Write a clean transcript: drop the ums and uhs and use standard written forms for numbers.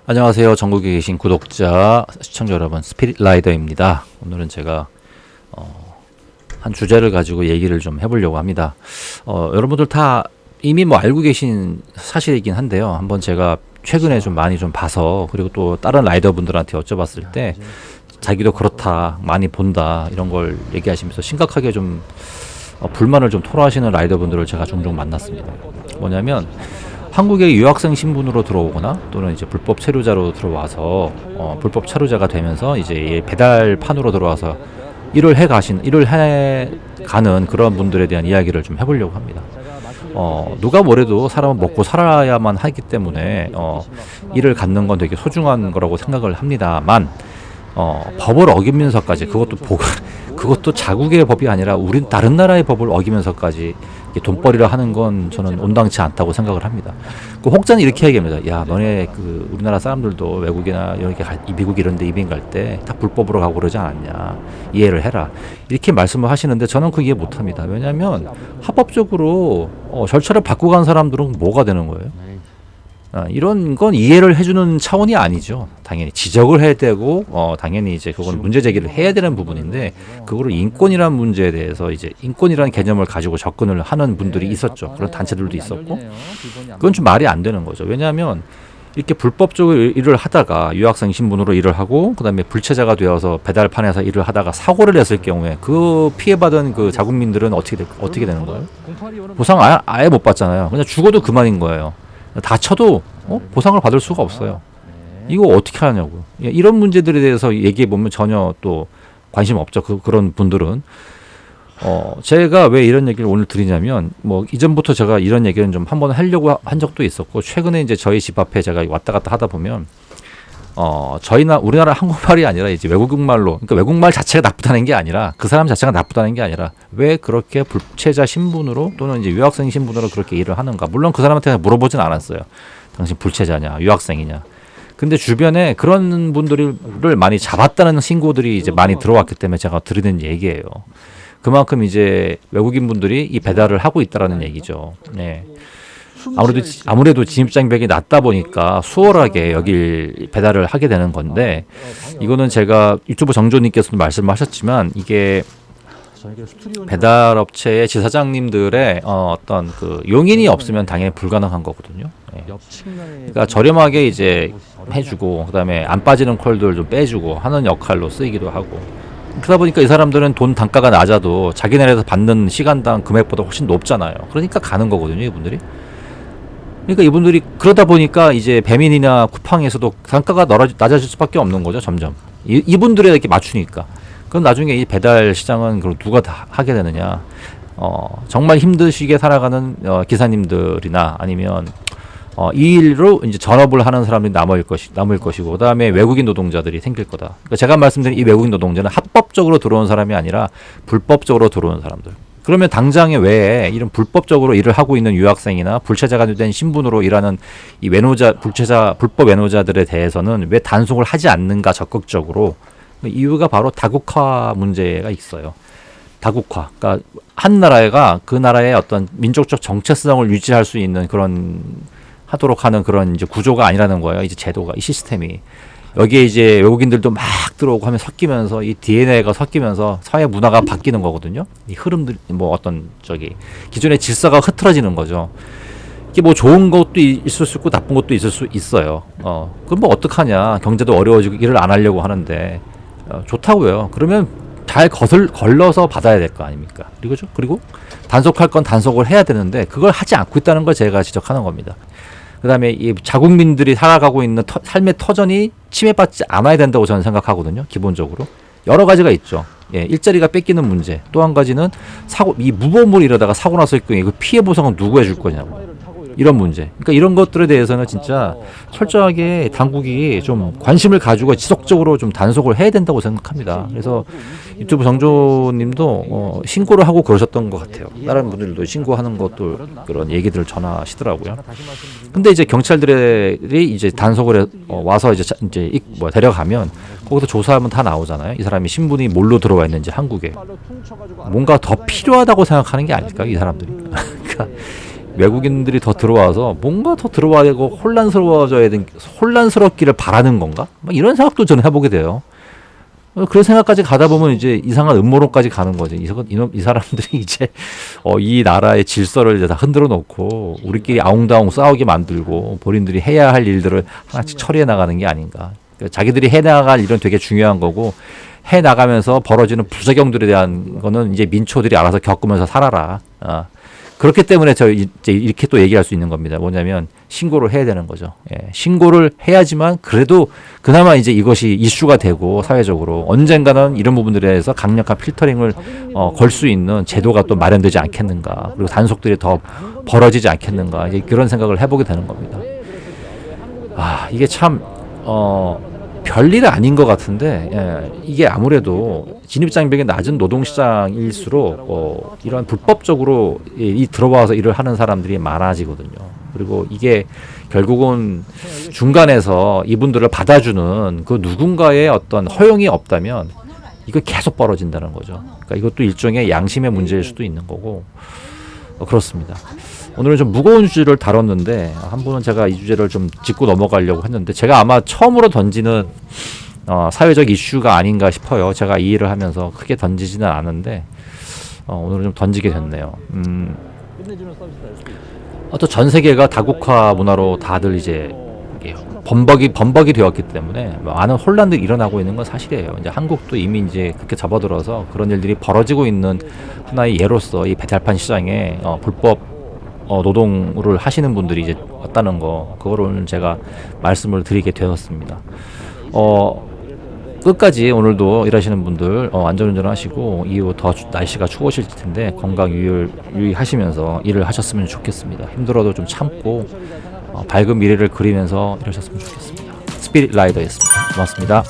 안녕하세요. 전국에 계신 구독자, 시청자 여러분, 스피릿 라이더입니다. 오늘은 제가 한 주제를 가지고 얘기를 좀 해보려고 합니다. 여러분들 다 이미 뭐 알고 계신 사실이긴 한데요. 한번 제가 최근에 좀 많이 좀 봐서, 그리고 또 다른 라이더분들한테 여쭤봤을 때 자기도 그렇다, 많이 본다, 이런 걸 얘기하시면서 심각하게 좀 불만을 좀 토로하시는 라이더분들을 제가 종종 만났습니다. 뭐냐면 한국에 유학생 신분으로 들어오거나 또는 이제 불법 체류자로 들어와서 불법 체류자가 되면서 이제 배달판으로 들어와서 일을 해 가는 그런 분들에 대한 이야기를 좀 해보려고 합니다. 누가 뭐래도 사람은 먹고 살아야만 하기 때문에 일을 갖는 건 되게 소중한 거라고 생각을 합니다만, 법을 어기면서까지, 그것도 자국의 법이 아니라 우린 다른 나라의 법을 어기면서까지 돈벌이를 하는 건 저는 온당치 않다고 생각을 합니다. 그 혹자는 이렇게 얘기합니다. 야, 너네 그 우리나라 사람들도 외국이나 이렇게 미국 이런 데 이민 갈 때 다 불법으로 가고 그러지 않았냐, 이해를 해라, 이렇게 말씀을 하시는데 저는 그 이해 못합니다. 왜냐하면 합법적으로 절차를 바꾸고 간 사람들은 뭐가 되는 거예요? 이런 건 이해를 해주는 차원이 아니죠. 당연히 지적을 해야 되고, 당연히 이제 그건 문제 제기를 해야 되는 부분인데, 그거를 인권이란 문제에 대해서 이제 인권이라는 개념을 가지고 접근을 하는 분들이 있었죠. 그런 단체들도 있었고, 그건 좀 말이 안 되는 거죠. 왜냐하면 이렇게 불법적으로 일을 하다가 유학생 신분으로 일을 하고, 그다음에 불체자가 되어서 배달판에서 일을 하다가 사고를 냈을 경우에 그 피해받은 그 자국민들은 어떻게 되는 거예요? 보상 아예 못 받잖아요. 그냥 죽어도 그만인 거예요. 다쳐도 보상을 받을 수가 없어요. 이거 어떻게 하냐고요. 이런 문제들에 대해서 얘기해 보면 전혀 또 관심 없죠. 그런 분들은. 제가 왜 이런 얘기를 오늘 드리냐면, 뭐 이전부터 제가 이런 얘기는 좀 한번 하려고 한 적도 있었고, 최근에 이제 저희 집 앞에 제가 왔다 갔다 하다 보면 우리나라 한국말이 아니라 이제 외국말로, 그러니까 외국말 자체가 나쁘다는 게 아니라, 그 사람 자체가 나쁘다는 게 아니라, 왜 그렇게 불체자 신분으로 또는 이제 유학생 신분으로 그렇게 일을 하는가. 물론 그 사람한테 물어보진 않았어요. 당신 불체자냐, 유학생이냐. 근데 주변에 그런 분들을 많이 잡았다는 신고들이 이제 많이 들어왔기 때문에 제가 드리는 얘기예요. 그만큼 이제 외국인 분들이 이 배달을 하고 있다라는 얘기죠. 네. 아무래도 진입장벽이 낮다 보니까 수월하게 여길 배달을 하게 되는 건데, 이거는 제가 유튜브 정조님께서도 말씀하셨지만, 이게 배달업체의 지사장님들의 어떤 그 용인이 없으면 당연히 불가능한 거거든요. 네. 그러니까 저렴하게 이제 해주고, 그다음에 안 빠지는 콜들 좀 빼주고 하는 역할로 쓰이기도 하고. 그러다 보니까 이 사람들은 돈 단가가 낮아도 자기네에서 받는 시간당 금액보다 훨씬 높잖아요. 그러니까 가는 거거든요, 이분들이. 그러니까 이분들이 그러다 보니까 이제 배민이나 쿠팡에서도 단가가 낮아질 수밖에 없는 거죠, 점점. 이분들에게 맞추니까. 그럼 나중에 이 배달 시장은 그럼 누가 다 하게 되느냐? 정말 힘드시게 살아가는 기사님들이나, 아니면 이 일로 이제 전업을 하는 사람들이 남을 것이고, 그다음에 외국인 노동자들이 생길 거다. 그러니까 제가 말씀드린 이 외국인 노동자는 합법적으로 들어온 사람이 아니라 불법적으로 들어온 사람들. 그러면 당장에 왜 이런 불법적으로 일을 하고 있는 유학생이나 불체자가 된 신분으로 일하는 이 불법 외노자들에 대해서는 왜 단속을 하지 않는가, 적극적으로. 이유가 바로 다국화 문제가 있어요. 다국화. 그러니까 한 나라가 그 나라의 어떤 민족적 정체성을 유지할 수 있는 하도록 하는 그런 이제 구조가 아니라는 거예요. 이제 제도가, 이 시스템이. 여기에 이제 외국인들도 막 들어오고 하면 섞이면서, 이 DNA가 섞이면서 사회 문화가 바뀌는 거거든요. 이 흐름들, 뭐 어떤 기존의 질서가 흐트러지는 거죠. 이게 뭐 좋은 것도 있을 수 있고 나쁜 것도 있을 수 있어요. 그럼 뭐 어떡하냐. 경제도 어려워지고 일을 안 하려고 하는데, 좋다고요. 그러면 잘 걸러서 받아야 될 거 아닙니까? 그리고 단속할 건 단속을 해야 되는데, 그걸 하지 않고 있다는 걸 제가 지적하는 겁니다. 그 다음에 이 자국민들이 살아가고 있는 삶의 터전이 침해받지 않아야 된다고 저는 생각하거든요. 기본적으로. 여러 가지가 있죠. 일자리가 뺏기는 문제. 또 한 가지는 이 무보험으로 이러다가 사고 났을 경우에 그 피해 보상은 누구 해줄 거냐고. 이런 문제. 그러니까 이런 것들에 대해서는 진짜 철저하게 당국이 좀 관심을 가지고 지속적으로 좀 단속을 해야 된다고 생각합니다. 그래서 유튜브 정조님도 신고를 하고 그러셨던 것 같아요. 다른 분들도 신고하는 것도 그런 얘기들을 전하시더라고요. 근데 이제 경찰들이 이제 단속을 와서 이제 데려가면 거기서 조사하면 다 나오잖아요. 이 사람이 신분이 뭘로 들어와 있는지, 한국에 뭔가 더 필요하다고 생각하는 게 아닐까요, 이 사람들이? 그러니까 외국인들이 더 들어와서 뭔가 더 들어와야 되고 혼란스럽기를 바라는 건가? 막 이런 생각도 저는 해보게 돼요. 그런 생각까지 가다 보면 이제 이상한 음모론까지 가는 거지. 이 사람들이 이제 이 나라의 질서를 이제 다 흔들어 놓고 우리끼리 아웅다웅 싸우게 만들고 본인들이 해야 할 일들을 하나씩 처리해 나가는 게 아닌가. 그러니까 자기들이 해 나갈 일은 되게 중요한 거고 해 나가면서 벌어지는 부작용들에 대한 거는 이제 민초들이 알아서 겪으면서 살아라. 그렇기 때문에 저 이제 이렇게 또 얘기할 수 있는 겁니다. 뭐냐면 신고를 해야 되는 거죠. 예, 신고를 해야지만 그래도 그나마 이제 이것이 이슈가 되고 사회적으로 언젠가는 이런 부분들에 대해서 강력한 필터링을 걸 수 있는 제도가 또 마련되지 않겠는가. 그리고 단속들이 더 벌어지지 않겠는가. 이제 그런 생각을 해보게 되는 겁니다. 이게 참 별일 아닌 것 같은데 이게 아무래도 진입장벽이 낮은 노동시장일수록 이런 불법적으로 들어와서 일을 하는 사람들이 많아지거든요. 그리고 이게 결국은 중간에서 이분들을 받아주는 그 누군가의 어떤 허용이 없다면 이거 계속 벌어진다는 거죠. 그러니까 이것도 일종의 양심의 문제일 수도 있는 거고 그렇습니다. 오늘은 좀 무거운 주제를 다뤘는데 한 분은 제가 이 주제를 좀 짚고 넘어가려고 했는데 제가 아마 처음으로 던지는 사회적 이슈가 아닌가 싶어요. 제가 이 일을 하면서 크게 던지지는 않은데 오늘은 좀 던지게 됐네요. 또 전 세계가 다국화 문화로 다들 이제 범벅이 되었기 때문에 많은 혼란들이 일어나고 있는 건 사실이에요. 이제 한국도 이미 이제 그렇게 접어들어서 그런 일들이 벌어지고 있는 하나의 예로서 이 배달판 시장에 불법 노동을 하시는 분들이 이제 왔다는 거, 그거를 제가 말씀을 드리게 되었습니다. 끝까지 오늘도 일하시는 분들 안전운전 하시고 이후 더 날씨가 추워질 텐데 건강 유의하시면서 일을 하셨으면 좋겠습니다. 힘들어도 좀 참고 밝은 미래를 그리면서 일하셨으면 좋겠습니다. 스피릿 라이더였습니다. 고맙습니다.